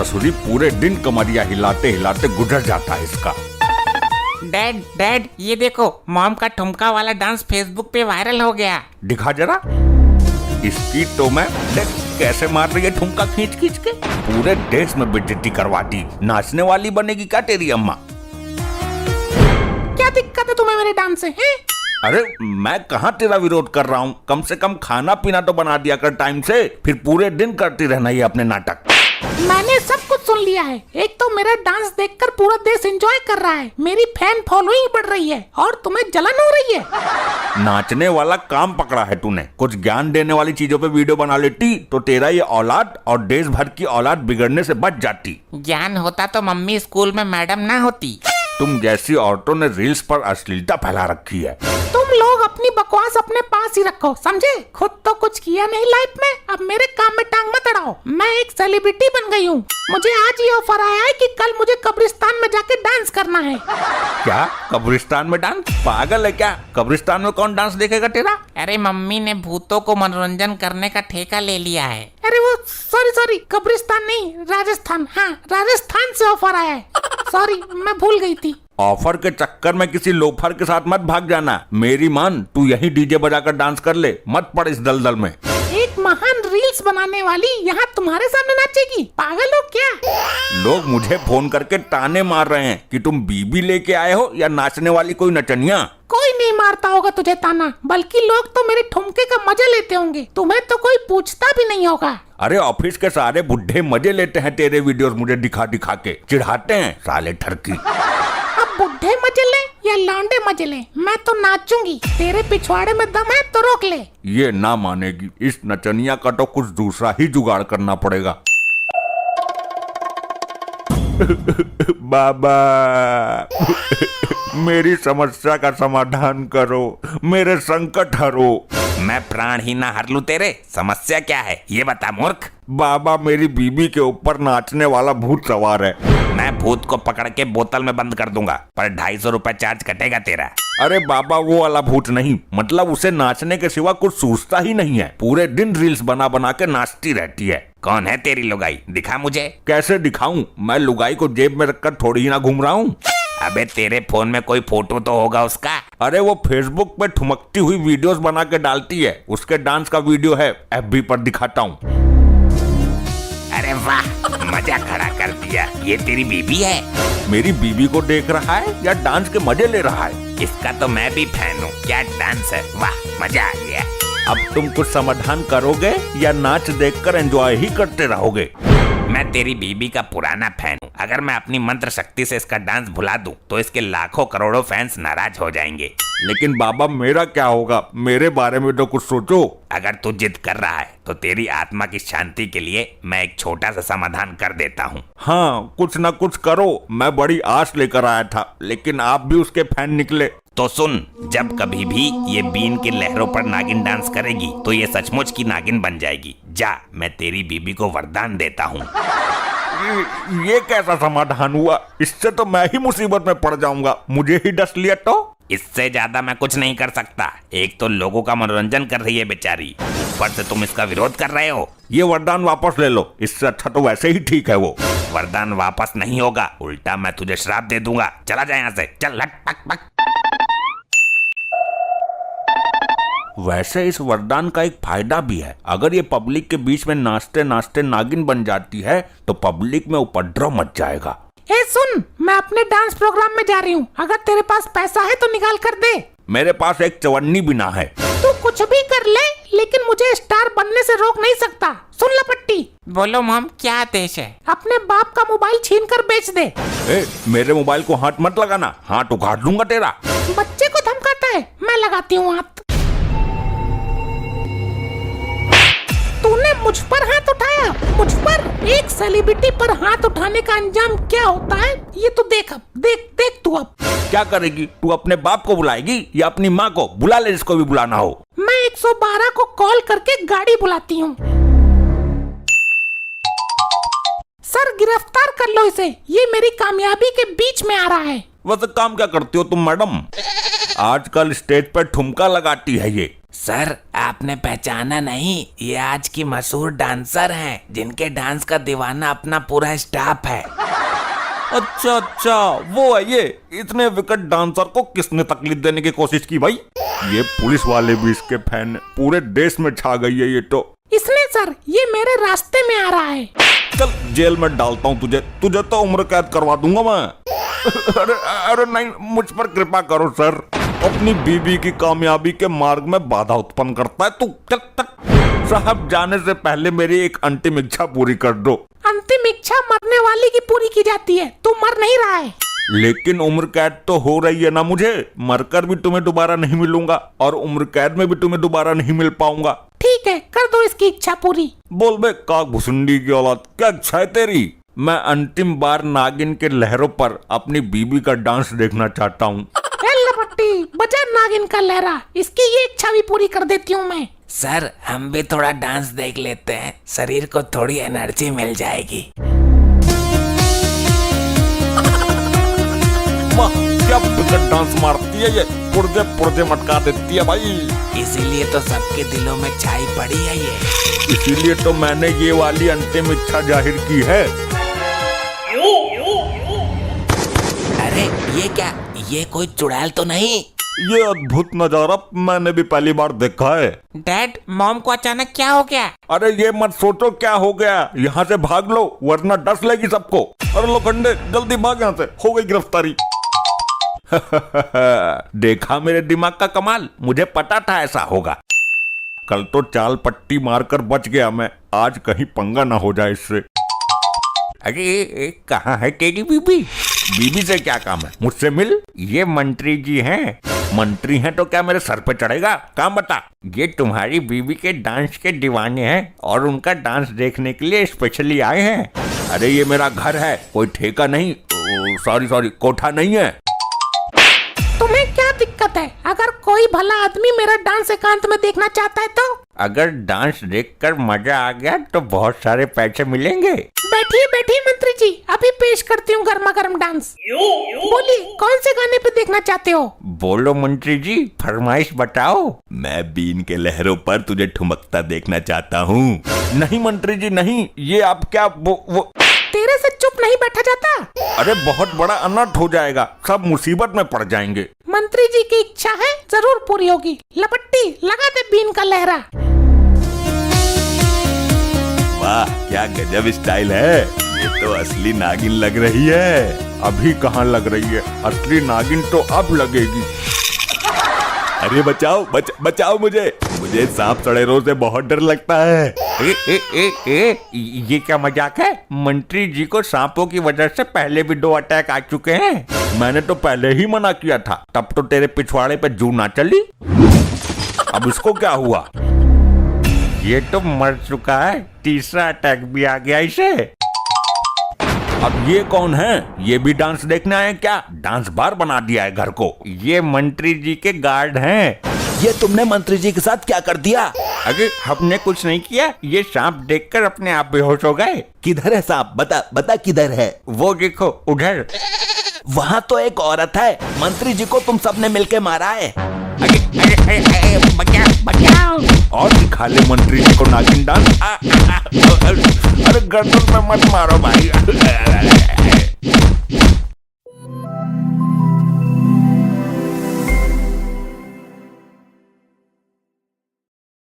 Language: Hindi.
ससुरी पूरे दिन कमरिया हिलाते हिलाते गुजर जाता है इसका। डैड डैड ये देखो, मॉम का ठुमका वाला डांस फेसबुक पे वायरल हो गया। दिखा जरा। इसकी तो मैं देख कैसे मार रही है ठुमका खींच खींच के, पूरे देश में बेइज्जती करवा दी। नाचने वाली बनेगी क्या तेरी अम्मा? क्या दिक्कत है तुम्हें मेरे डांस से हैं? अरे मैं कहाँ तेरा विरोध कर रहा हूँ, कम से कम खाना पीना तो बना दिया कर टाइम से, फिर पूरे दिन करती रहना ये अपने नाटक। मैंने सब कुछ सुन लिया है। एक तो मेरा डांस देखकर पूरा देश एंजॉय कर रहा है, मेरी फैन फॉलोइंग बढ़ रही है और तुम्हें जलन हो रही है। नाचने वाला काम पकड़ा है तूने, कुछ ज्ञान देने वाली चीजों पे वीडियो बना लेती तो तेरा ये औलाद और देश भर की औलाद बिगड़ने से बच जाती। ज्ञान होता तो मम्मी स्कूल में मैडम ना होती। तुम जैसी औरतों ने रील्स पर अश्लीलता फैला रखी है। तुम लोग अपनी बकवास अपने पास ही रखो, समझे? खुद तो कुछ किया नहीं लाइफ में, अब मेरे काम में टांग मत अड़ाओ। मैं एक सेलिब्रिटी बन गई हूँ। मुझे आज ये ऑफर आया है कि कल मुझे कब्रिस्तान में जाके डांस करना है। क्या कब्रिस्तान में डांस? पागल है क्या? कब्रिस्तान में कौन डांस देखेगा तेरा? अरे मम्मी ने भूतों को मनोरंजन करने का ठेका ले लिया है। अरे वो सॉरी कब्रिस्तान नहीं, राजस्थान। हाँ, राजस्थान से ऑफर आया है। सॉरी मैं भूल गई थी। ऑफर के चक्कर में किसी लोफर के साथ मत भाग जाना। मेरी मान, तू यही डीजे बजाकर डांस कर ले, मत पड़ इस दलदल में। एक महान रील्स बनाने वाली यहाँ तुम्हारे सामने नाचेगी? पागल हो क्या? लोग मुझे फोन करके ताने मार रहे हैं कि तुम बीबी लेके आए हो या नाचने वाली कोई नचनिया। कोई नहीं मारता होगा तुझे ताना, बल्कि लोग तो मेरे ठुमके का मजा लेते होंगे। तुम्हें तो कोई पूछता भी नहीं होगा। अरे ऑफिस के सारे बुढ़े मजे लेते हैं तेरे वीडियोस मुझे दिखा दिखा के, चिढ़ाते हैं साले ठरकी। अब बुढ़े मजे ले या लौंडे मजे ले, मैं तो नाचूंगी। तेरे पिछवाड़े में दम है तो रोक ले। ये ना मानेगी, इस नचनिया का तो कुछ दूसरा ही जुगाड़ करना पड़ेगा। बाबा मेरी समस्या का समाधान करो, मेरे संकट हरो। मैं प्राण ही ना हर लूं तेरे, समस्या क्या है ये बता मूर्ख। बाबा मेरी बीबी के ऊपर नाचने वाला भूत सवार है। मैं भूत को पकड़ के बोतल में बंद कर दूंगा, पर 250 रुपए चार्ज कटेगा तेरा। अरे बाबा वो वाला भूत नहीं, मतलब उसे नाचने के सिवा कुछ सूझता ही नहीं है, पूरे दिन रील्स बना बना के नाचती रहती है। कौन है तेरी लुगाई, दिखा मुझे। कैसे दिखाऊं? मैं लुगाई को जेब में रखकर थोड़ी ही ना घूम रहा हूँ। अबे तेरे फोन में कोई फोटो तो होगा उसका। अरे वो फेसबुक पे ठुमकती हुई वीडियोस बना के डालती है, उसके डांस का वीडियो है, एफबी पर दिखाता हूँ। अरे वाह, मजा खड़ा कर दिया। ये तेरी बीबी है? मेरी बीबी को देख रहा है या डांस के मजे ले रहा है? इसका तो मैं भी फैन हूँ। क्या डांस है, वाह मजा आ गया। अब तुम कुछ समाधान करोगे या नाच देखकर एंजॉय ही करते रहोगे? मैं तेरी बीबी का पुराना फैन हूँ। अगर मैं अपनी मंत्र शक्ति से इसका डांस भुला दूं तो इसके लाखों करोड़ों फैंस नाराज हो जाएंगे। लेकिन बाबा मेरा क्या होगा? मेरे बारे में तो कुछ सोचो। अगर तू जिद कर रहा है तो तेरी आत्मा की शांति के लिए मैं एक छोटा सा समाधान कर देता हूँ। हाँ कुछ ना कुछ करो, मैं बड़ी आस लेकर आया था, लेकिन आप भी उसके फैन निकले। तो सुन, जब कभी भी ये बीन की लहरों पर नागिन डांस करेगी तो ये सचमुच की नागिन बन जाएगी। जा, मैं तेरी बीबी को वरदान देता हूँ। ये कैसा समाधान हुआ? इससे तो मैं ही मुसीबत में पड़ जाऊंगा, मुझे ही डस लिया तो। इससे ज्यादा मैं कुछ नहीं कर सकता। एक तो लोगों का मनोरंजन कर रही है बेचारी, ऊपर से तुम इसका विरोध कर रहे हो। ये वरदान वापस ले लो, इससे अच्छा तो वैसे ही ठीक है वो। वरदान वापस नहीं होगा, उल्टा मैं तुझे श्राप दे दूंगा। चला जा यहाँ से, चल लट पक पक। वैसे इस वरदान का एक फायदा भी है, अगर ये पब्लिक के बीच में नाचते नाचते नागिन बन जाती है तो पब्लिक में उपद्रव मच जाएगा। ए सुन, मैं अपने डांस प्रोग्राम में जा रही हूँ, अगर तेरे पास पैसा है तो निकाल कर दे। मेरे पास एक चवन्नी भी ना है। तू कुछ भी कर ले, लेकिन मुझे स्टार बनने से रोक नहीं सकता। सुन ला पट्टी। बोलो मॉम, क्या आदेश है? अपने बाप का मोबाइल छीन कर बेच दे। मेरे मोबाइल को हाथ मत लगाना, हाथ उखाड़ दूंगा तेरा। बच्चे को धमकाता है, मैं लगाती हूँ हाथ। तूने मुझ पर हाथ उठाया, मुझ पर? एक सेलिब्रिटी पर हाथ उठाने का अंजाम क्या होता है ये तो देख। अब देख तू अब क्या करेगी? तू अपने बाप को बुलाएगी या अपनी माँ को? बुला ले जिसको भी बुलाना हो। मैं 112 को कॉल करके गाड़ी बुलाती हूँ। सर गिरफ्तार कर लो इसे, ये मेरी कामयाबी के बीच में आ रहा है। वैसे काम क्या करती हो तुम मैडम? आजकल स्टेज पर ठुमका लगाती है ये। सर आपने पहचाना नहीं, ये आज की मशहूर डांसर हैं जिनके डांस का दीवाना अपना पूरा स्टाफ है। अच्छा अच्छा, वो है ये। इतने विकट डांसर को किसने तकलीफ देने की कोशिश की भाई? ये पुलिस वाले भी इसके फैन हैं। पूरे देश में छा गई है ये तो। इसने सर, ये मेरे रास्ते में आ रहा है। चल जेल में डालता हूँ तुझे तो उम्र कैद करवा दूंगा मैं। अरे अरे नहीं, मुझ पर कृपा करो सर। अपनी बीबी की कामयाबी के मार्ग में बाधा उत्पन्न करता है तू। चल तक साहब, जाने से पहले मेरी एक अंतिम इच्छा पूरी कर दो। अंतिम इच्छा मरने वाले की पूरी की जाती है, तू मर नहीं रहा है। लेकिन उम्र कैद तो हो रही है ना मुझे। मरकर भी तुम्हें दोबारा नहीं मिलूंगा और उम्र कैद में भी तुम्हें दोबारा नहीं मिल पाऊंगा। ठीक है, कर दो इसकी इच्छा पूरी। बोल बे काक भुसुंडी की औलाद, क्या इच्छा है तेरी? मैं अंतिम बार नागिन के लहरों पर अपनी बीबी का डांस देखना चाहता हूँ। लपट्टी, बजा नागिन का लहरा, इसकी ये इच्छा भी पूरी कर देती हूँ मैं। सर हम भी थोड़ा डांस देख लेते हैं, शरीर को थोड़ी एनर्जी मिल जाएगी। वाह, क्या विकट डांस मारती है ये। पुर्जे पुर्जे मटका देती है भाई। इसीलिए तो सबके दिलों में छाई पड़ी है ये। इसीलिए तो मैंने ये वाली अंतिम इच्छा जाहिर की है। अरे ये क्या, ये कोई चुड़ैल तो नहीं? ये अद्भुत नजारा मैंने भी पहली बार देखा है। डैड, मॉम को अचानक क्या हो गया? अरे ये मत सोचो क्या हो गया, यहाँ से भाग लो वरना डस लेगी सबको। अरे लोखंडे, जल्दी भाग यहाँ से, हो गई गिरफ्तारी। देखा मेरे दिमाग का कमाल, मुझे पता था ऐसा होगा। कल तो चाल पट्टी मारकर बच गया मैं, आज कहीं पंगा ना हो जाए इससे। अरे कहाँ है तेरी बीबी? बीबी से क्या काम है, मुझसे मिल। ये मंत्री जी हैं। मंत्री हैं तो क्या मेरे सर पे चढ़ेगा? काम बता। ये तुम्हारी बीबी के डांस के दीवाने हैं और उनका डांस देखने के लिए स्पेशली आए हैं। अरे ये मेरा घर है, कोई ठेका नहीं, सॉरी कोठा नहीं है। तुम्हें क्या दिक्कत है? अगर कोई भला आदमी मेरा डांस एकांत में देखना चाहता है तो? अगर डांस देखकर मजा आ गया तो बहुत सारे पैसे मिलेंगे। बैठिए बैठिए मंत्री जी, अभी पेश करती हूँ गर्मा गर्म डांस। बोलिए, कौन से गाने पे देखना चाहते हो? बोलो मंत्री जी, फरमाइश बताओ। मैं बीन के लहरों पर तुझे ठुमकता देखना चाहता हूँ। नहीं मंत्री जी नहीं, ये आप क्या वो तेरे से चुप नहीं बैठा जाता। अरे बहुत बड़ा अनर्थ हो जाएगा, सब मुसीबत में पड़ जाएंगे। मंत्री जी की इच्छा है, जरूर पूरी होगी। लपट्टी, लगा दे बीन का लहरा। वाह, क्या गजब स्टाइल है। ये तो असली नागिन लग रही है। अभी कहाँ लग रही है, असली नागिन तो अब लगेगी। अरे बचाओ बचाओ मुझे सांप सड़ेरों से बहुत डर लगता है। ये क्या मजाक है? मंत्री जी को सांपों की वजह से पहले भी 2 अटैक आ चुके हैं। मैंने तो पहले ही मना किया था, तब तो तेरे पिछवाड़े पे जू ना चली। अब इसको क्या हुआ? ये तो मर चुका है, तीसरा अटैक भी आ गया इसे। अब ये कौन है? ये भी डांस देखने आए क्या? डांस बार बना दिया है घर को। ये मंत्री जी के गार्ड हैं। ये तुमने मंत्री जी के साथ क्या कर दिया? अरे हमने कुछ नहीं किया, ये सांप देखकर अपने आप बेहोश हो गए। किधर है सांप? बता किधर है? वो देखो उधर। वहाँ तो एक औरत है। मंत्री जी को तुम सबने मिलके मारा है। बचाओ। और दिखा ले मंत्री जी को नागिन डांस। अरे गर्दन में मत मारो भाई।